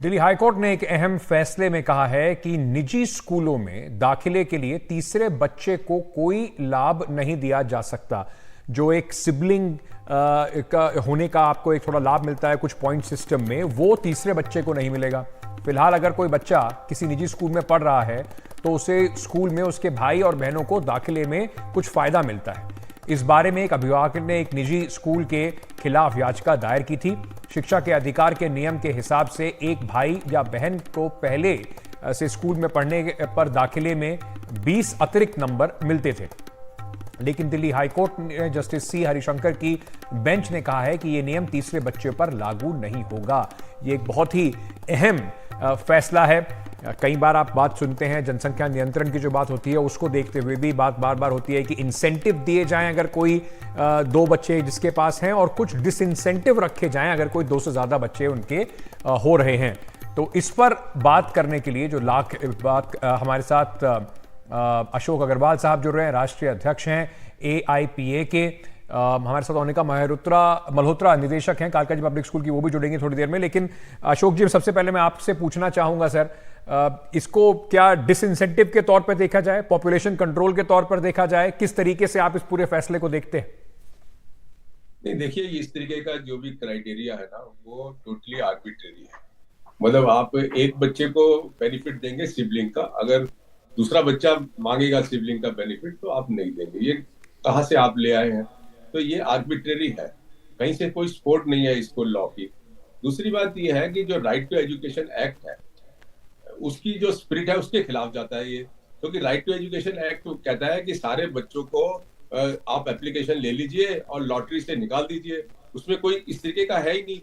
Delhi high court ने एक अहम फैसले में कहा है कि निजी स्कूलों में दाखिले के लिए तीसरे बच्चे को कोई लाभ नहीं दिया जा सकता। जो एक सिबलिंग का होने का आपको एक थोड़ा लाभ मिलता है कुछ पॉइंट सिस्टम में, वो तीसरे बच्चे को नहीं मिलेगा। फिलहाल अगर कोई बच्चा किसी निजी स्कूल में पढ़ रहा है तो उसे स्कूल में उसके भाई और बहनों को दाखिले में कुछ फायदा मिलता है। इस बारे में एक अभिभावक ने एक निजी स्कूल के खिलाफ याचिका दायर की थी। शिक्षा के अधिकार के नियम के हिसाब से एक भाई या बहन को पहले से स्कूल में पढ़ने पर दाखिले में 20 अतिरिक्त नंबर मिलते थे, लेकिन दिल्ली हाईकोर्ट ने जस्टिस सी हरिशंकर की बेंच ने कहा है कि यह नियम तीसरे बच्चे पर लागू नहीं होगा। यह एक बहुत ही अहम फैसला है। कई बार आप बात सुनते हैं, जनसंख्या नियंत्रण की जो बात होती है उसको देखते हुए भी बात बार बार होती है कि इंसेंटिव दिए जाएं अगर कोई 2 बच्चे जिसके पास हैं, और कुछ डिसइंसेंटिव रखे जाएं अगर कोई 2 से ज्यादा बच्चे उनके हो रहे हैं। तो इस पर बात करने के लिए जो हमारे साथ अशोक अग्रवाल साहब जुड़ रहे हैं, राष्ट्रीय अध्यक्ष हैं AIPA के। हमारे साथ ओनिका मल्होत्रा निदेशक हैं कालकाजी पब्लिक स्कूल की, वो भी जुड़ेंगे थोड़ी देर में। लेकिन अशोक जी, सबसे पहले मैं आपसे पूछना चाहूंगा सर, इसको क्या डिसइंसेंटिव के तौर पर देखा जाए, पॉपुलेशन कंट्रोल के तौर पर देखा जाए, किस तरीके से आप इस पूरे फैसले को देखते हैं? नहीं, देखिए, इस तरीके का जो भी क्राइटेरिया है ना, वो टोटली आर्बिट्रेरी है। मतलब आप एक बच्चे को बेनिफिट देंगे सिबलिंग का, अगर दूसरा बच्चा मांगेगा सिबलिंग का बेनिफिट तो आप नहीं देंगे। ये कहाँ से आप ले आए हैं? तो ये आर्बिट्रेरी है, कहीं से कोई सपोर्ट नहीं है इसको लॉ की। दूसरी बात ये है कि जो राइट टू एजुकेशन एक्ट है उसकी जो स्पिरिट है उसके खिलाफ जाता है ये, क्योंकि राइट टू एजुकेशन एक्ट कहता है कि सारे बच्चों को आप एप्लीकेशन ले लीजिए और लॉटरी से निकाल दीजिए। उसमें कोई इस तरीके का है ही नहीं।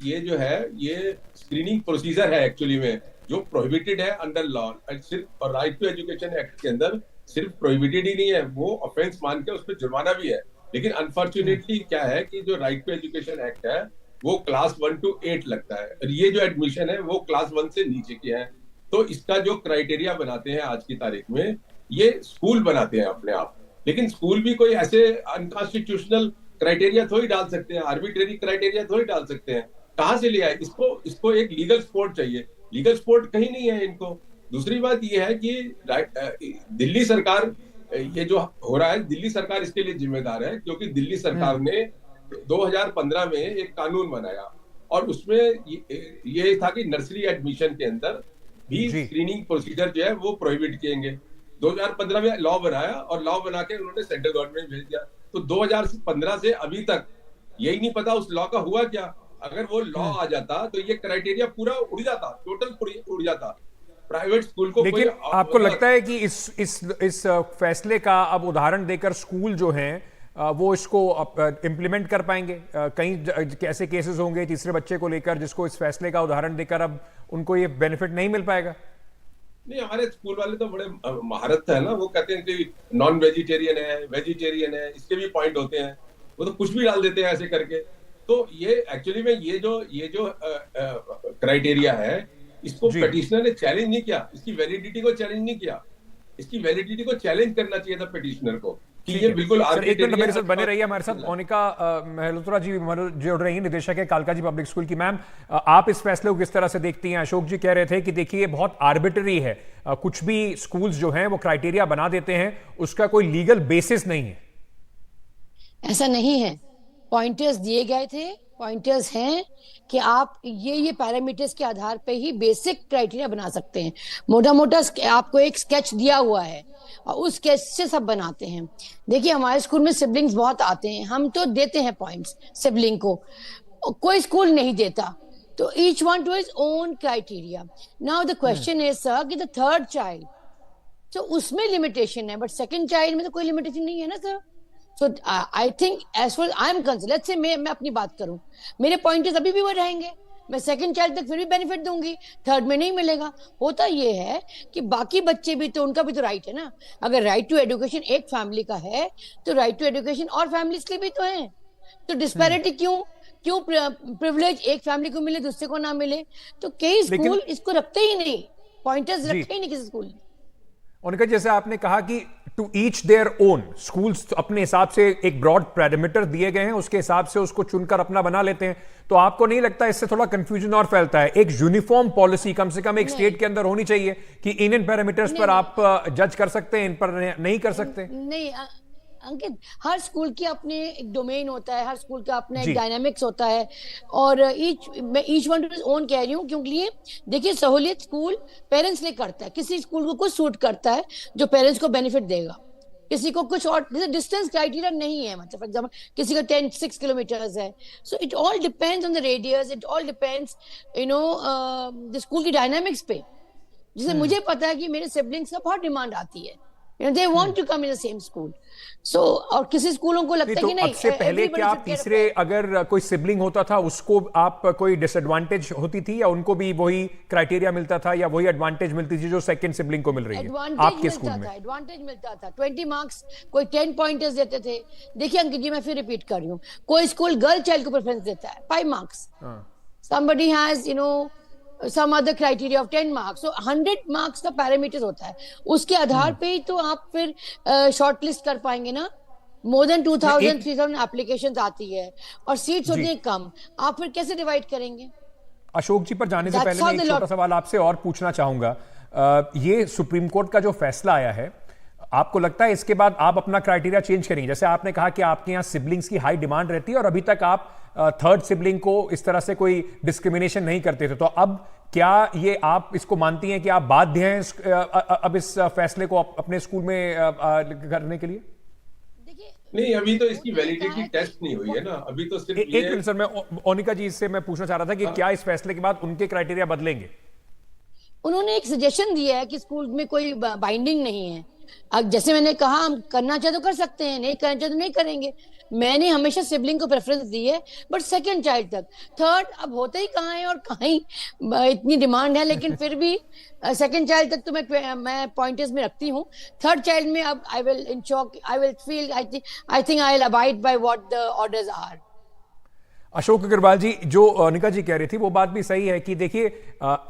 ये जो है ये स्क्रीनिंग प्रोसीजर है एक्चुअली में, जो प्रोहिबिटेड है अंडर लॉ। सिर्फ और राइट टू एजुकेशन एक्ट के अंदर सिर्फ प्रोहिबिटेड ही नहीं है, वो ऑफेंस मान के उस पर जुर्माना भी है। लेकिन अनफॉर्चुनेटली क्या है कि जो राइट टू एजुकेशन एक्ट है वो क्लास 1 to 8 लगता है, और ये जो एडमिशन है वो क्लास 1 से नीचे की है। तो इसका जो क्राइटेरिया बनाते हैं आज की तारीख में, ये स्कूल बनाते हैं अपने आप, लेकिन स्कूल भी कोई ऐसे अनकॉन्स्टिट्यूशनल क्राइटेरिया थोड़ी डाल सकते हैं, आर्बिट्रेरी क्राइटेरिया थोड़ी डाल सकते हैं। कहाँ से लिया है? इसको एक लीगल सपोर्ट चाहिए। लीगल सपोर्ट कहीं नहीं है इनको। दूसरी बात यह है कि दिल्ली सरकार, ये जो हो रहा है, दिल्ली सरकार इसके लिए जिम्मेदार है, क्योंकि दिल्ली सरकार ने 2015 में एक कानून बनाया और उसमें ये था कि नर्सरी एडमिशन के अंदर भी स्क्रीनिंग प्रोसीजर जो है वो प्रोहिबिट किएंगे। 2015 में लॉ बनाया और लॉ बना के उन्होंने सेंट्रल गवर्नमेंट भेज दिया। तो 2015 से अभी तक यही नहीं पता उस लॉ का हुआ क्या। अगर वो लॉ आ जाता तो ये क्राइटेरिया पूरा उड़ जाता, टोटल उड़ जाता। प्राइवेट स्कूल को लेकिन आपको लगता है कि इस फैसले का अब उदाहरण देकर स्कूल जो हैं वो इसको इम्प्लीमेंट कर पाएंगे? कई ऐसे केसेस होंगे तीसरे बच्चे को लेकर जिसको इस फैसले का उदाहरण देकर अब उनको ये बेनिफिट नहीं मिल पाएगा? नहीं, हमारे स्कूल वाले तो बड़े महारत है ना, वो कहते हैं कि नॉन वेजिटेरियन है, वेजिटेरियन है, इसके भी पॉइंट होते हैं, वो तो कुछ भी डाल देते हैं ऐसे करके। तो ये एक्चुअली में ये जो क्राइटेरिया है, इसको पिटीशनर ने चैलेंज नहीं किया, इसकी वैलिडिटी को चैलेंज नहीं किया। इसकी वैलिडिटी को चैलेंज करना चाहिए था पिटीशनर को कि ये बिल्कुल एक मिनट मेरे साथ बने रहिए। हमारे साथ ओनिका मल्होत्रा जी जुड़ रही हैं, निदेशक है कालकाजी पब्लिक स्कूल की। मैम, आप इस फैसले को किस तरह से देखती हैं? अशोक जी कह रहे थे कि देखिए बहुत आर्बिट्ररी है, कुछ भी स्कूल्स जो हैं वो क्राइटेरिया बना देते हैं, उसका कोई लीगल बेसिस नहीं है। ऐसा नहीं है, पॉइंटर्स दिए गए थे, पॉइंटर्स हैं कि आप ये पैरामीटर्स के आधार पे ही बेसिक क्राइटेरिया बना सकते हैं। मोटा मोटा आपको एक स्केच दिया हुआ है और उस स्केच से सब बनाते हैं। देखिए, हमारे स्कूल में सिबलिंग्स बहुत आते हैं, हम तो देते हैं पॉइंट्स सिबलिंग को, कोई स्कूल नहीं देता। तो each one two his own criteria. Now the question is sir कि द थर्ड चाइल्ड, तो उसमें लिमिटेशन है, बट सेकंड चाइल्ड में तो कोई लिमिटेशन नहीं है ना sir. So I think as far as I am concerned, let's say मैं अपनी बात करूं, मेरे पॉइंटर्स अभी भी वो रहेंगे, मैं सेकंड चाइल्ड तक फिर भी बेनिफिट दूंगी, थर्ड में नहीं मिलेगा। होता ये है कि बाकी बच्चे भी तो, उनका भी तो राइट है ना। अगर राइट टू एजुकेशन एक फैमिली का है तो राइट टू एजुकेशन और फैमिलीज के भी तो है। तो डिस्पैरिटी क्यों प्रिविलेज एक फैमिली को मिले दूसरे को ना मिले? तो कई स्कूल इसको रखते ही नहीं, पॉइंटर्स रखते ही नहीं किसी स्कूल ने। उनका जैसे आपने कहा कि to each their own, schools अपने हिसाब से एक ब्रॉड पैरामीटर दिए गए हैं, उसके हिसाब से उसको चुनकर अपना बना लेते हैं। तो आपको नहीं लगता इससे थोड़ा कंफ्यूजन और फैलता है? एक यूनिफॉर्म पॉलिसी कम से कम एक स्टेट के अंदर होनी चाहिए कि इन पैरामीटर्स पर आप जज कर सकते हैं, इन पर नहीं कर सकते। नहीं अंकित, हर स्कूल की अपने एक डोमेन होता है, हर स्कूल का अपना जी। एक डायनामिक्स होता है, और ईच वन टू ओन कह रही हूँ, क्योंकि देखिए सहूलियत स्कूल पेरेंट्स ने करता है, किसी स्कूल को कुछ सूट करता है जो पेरेंट्स को बेनिफिट देगा, किसी को कुछ और, जैसे डिस्टेंस क्राइटेरिया नहीं है, मतलब फॉर एग्जाम्पल किसी का 6 किलोमीटर्स है, so it all depends on the radius, it all depends the school की डायनामिक्स पे। जैसे मुझे पता है कि मेरे सिबलिंग्स का बहुत डिमांड आती है, they want to come in the same school, so और किसी स्कूलों को लगता है कि नहीं, अब से पहले क्या आप तीसरे अगर कोई सिबलिंग होता था उसको आप कोई डिसएडवांटेज होती थी, या उनको भी वही क्राइटेरिया मिलता था, या वही एडवांटेज मिलती थी जो सेकंड सिबलिंग को मिल रही है आपके स्कूल में? एडवांटेज मिलता था, 20 मार्क्स, कोई 10 पॉइंटर्स देते थे। देखिए अंकित जी, मैं फिर रिपीट कर रही हूँ, कोई स्कूल गर्ल चाइल्ड को प्रेफरेंस देता है 5 marks, somebody has some other criteria of 10 marks, so 100 marks का पैरामीटर होता है, उसके आधार पे ही तो आप फिर शॉर्ट लिस्ट कर पाएंगे ना। मोर देन 2000-3000 एप्लीकेशंस आती है और सीट्स होती हैं कम, आप फिर कैसे डिवाइड करेंगे? अशोक जी पर जाने से पहले मैं एक छोटा सवाल आपसे और पूछना चाहूंगा। ये सुप्रीम कोर्ट का जो फैसला आया है, आपको लगता है इसके बाद आप अपना क्राइटेरिया चेंज करेंगे? जैसे आपने कहा कि आपके यहाँ सिबलिंग्स की हाई डिमांड रहती है और अभी तक आप थर्ड सिबलिंग को इस तरह से कोई डिस्क्रिमिनेशन नहीं करते थे, तो अब क्या ये आप इसको मानती हैं कि आप बाध्य हैं अब इस फैसले को अपने स्कूल में करने के लिए? नहीं, अभी तो इसकी वैलिडिटी टेस्ट नहीं हुई है ना, अभी तो सिर्फ एक मिनट सर, मैं ओनिका जी से मैं पूछना चाह रहा था कि क्या इस फैसले के बाद उनके क्राइटेरिया बदलेंगे? उन्होंने एक सजेशन दिया है कि स्कूल में कोई बाइंडिंग नहीं है, अब जैसे मैंने कहा हम करना चाहे तो कर सकते हैं, नहीं करना चाहे तो नहीं करेंगे। मैंने हमेशा सिबलिंग को प्रेफरेंस दी है, बट सेकंड चाइल्ड तक, थर्ड अब होता ही कहाँ है और कहाँ ही इतनी डिमांड है, लेकिन फिर भी सेकंड चाइल्ड तक तो मैं पॉइंटर्स में रखती हूँ। थर्ड चाइल्ड में अब I will ensure, I will feel, I think I will abide by what the orders are. Ashok Agarwal ji, जो अनिका जी कह रही थी वो बात भी सही है कि देखिए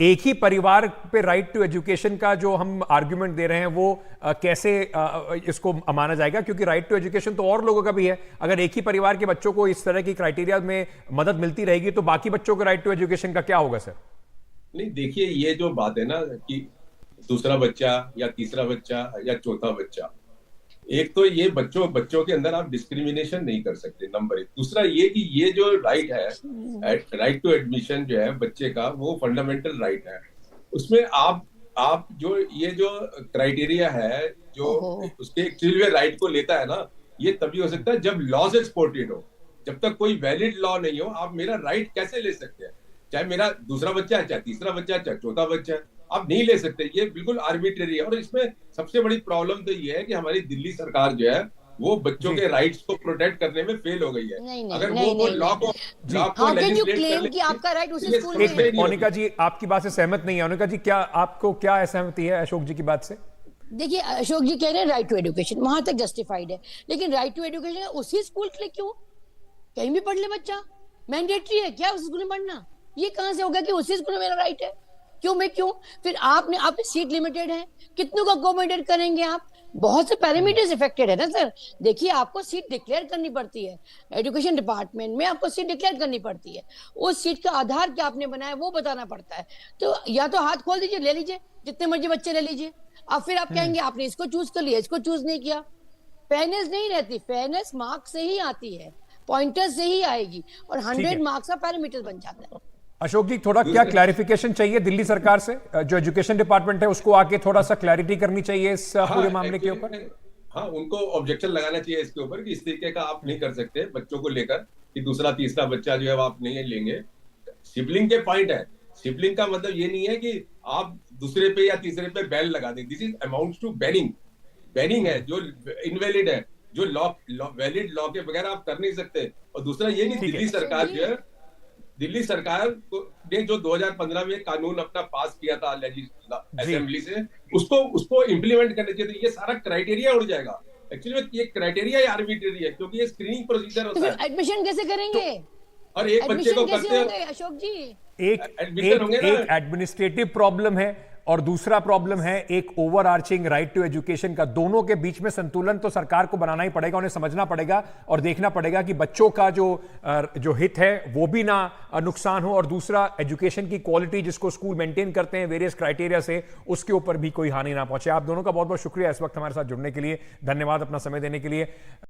एक ही परिवार पे राइट टू एजुकेशन का जो हम आर्गुमेंट दे रहे हैं वो कैसे इसको माना जाएगा, क्योंकि राइट टू एजुकेशन तो और लोगों का भी है। अगर एक ही परिवार के बच्चों को इस तरह की क्राइटेरिया में मदद मिलती रहेगी तो बाकी बच्चों को राइट टू एजुकेशन का क्या होगा सर? नहीं, देखिए ये जो बात है ना कि दूसरा बच्चा या तीसरा बच्चा या चौथा बच्चा, एक तो ये बच्चों के अंदर आप डिस्क्रिमिनेशन नहीं कर सकते, नंबर एक। दूसरा ये कि ये जो राइट है, राइट टू एडमिशन जो है बच्चे का, वो फंडामेंटल राइट है। उसमें आप जो ये जो क्राइटेरिया है जो उसके एक्चुअली राइट को लेता है ना, ये तभी हो सकता है जब लॉ से सपोर्टेड हो। जब तक कोई वैलिड लॉ नहीं हो, आप मेरा राइट कैसे ले सकते हैं? चाहे मेरा दूसरा बच्चा है, चाहे तीसरा बच्चा है, चाहे चौथा बच्चा है, आप नहीं ले सकते। ये बिल्कुल आर्बिट्रेरी है। और इसमें सबसे बड़ी प्रॉब्लम तो ये है कि हमारी दिल्ली सरकार जो है वो बच्चों के राइट्स को प्रोटेक्ट करने में फेल हो गई है। अगर वो लॉ को लेजिस्लेट कि आपका राइट उसी स्कूल में है। मोनिका जी आपकी बात से सहमत नहीं है। मोनिका जी, क्या आपको क्या असहमति है अशोक जी की बात से? देखिए अशोक जी कह रहे हैं राइट टू एजुकेशन, वहां तक जस्टिफाइड है, लेकिन राइट टू एजुकेशन उसी स्कूल के लिए क्यों? कहीं भी पढ़ ले बच्चा, मैंडेटरी है क्या उस स्कूल में पढ़ना? ये कहां से होगा कि उसी स्कूल में मेरा राइट है? क्यों? फिर आपने सीट लिमिटेड है, कितनों को अकोमोडेट करेंगे आप? बहुत से पैरामीटर्स इफेक्टेड है ना सर। देखिए आपको सीट डिक्लेयर करनी पड़ती है, एजुकेशन डिपार्टमेंट में आपको सीट डिक्लेयर करनी पड़ती है, उस सीट का आधार क्या आपने बनाया वो बताना पड़ता है। तो या तो हाथ खोल दीजिए, ले लीजिए जितने मर्जी बच्चे ले लीजिए, अब फिर आप कहेंगे आपने इसको चूज कर लिया, इसको चूज नहीं किया। फेयरनेस नहीं रहती, फेयरनेस मार्क्स से ही आती है, पॉइंटर्स से ही आएगी, और 100 मार्क्स का पैरामीटर बन जाता है। अशोक जी, थोड़ा क्या क्लैरिफिकेशन चाहिए दिल्ली सरकार से? जो एजुकेशन डिपार्टमेंट है उसको आके थोड़ा सा क्लैरिटी करनी चाहिए इस पूरे मामले के ऊपर। हाँ, उनको ऑब्जेक्शन लगाना चाहिए इसके ऊपर कि इस तरीके का आप नहीं कर सकते बच्चों को लेकर कि दूसरा तीसरा बच्चा जो है आप नहीं लेंगे। सिबलिंग के पॉइंट है, सिबलिंग का मतलब ये नहीं है कि आप दूसरे पे या तीसरे पे बैन लगा दें। This is amounts to banning. Banning है जो इनवैलिड है, जो वैलिड लॉ के बगैर आप कर नहीं सकते। और दूसरा ये कि दिल्ली सरकार ने जो 2015 में कानून अपना पास किया था असेंबली से, उसको इम्प्लीमेंट करने चाहिए। तो ये सारा क्राइटेरिया उड़ जाएगा। एक्चुअली ये क्राइटेरिया आर्बिट्रेरी है क्योंकि ये स्क्रीनिंग प्रोसीजर होता है। एडमिशन कैसे करेंगे? और एक बच्चे को करते हैं अशोक जी, एक एडमिनिस्ट्रेटिव प्रॉब्लम है और दूसरा प्रॉब्लम है एक over arching right to education का। दोनों के बीच में संतुलन तो सरकार को बनाना ही पड़ेगा, उन्हें समझना पड़ेगा और देखना पड़ेगा कि बच्चों का जो हित है वो भी ना नुकसान हो, और दूसरा एजुकेशन की क्वालिटी जिसको स्कूल मेंटेन करते हैं वेरियस क्राइटेरिया से, उसके ऊपर भी कोई हानि ना पहुंचे। आप दोनों का बहुत बहुत शुक्रिया इस वक्त हमारे साथ जुड़ने के लिए, धन्यवाद अपना समय देने के लिए।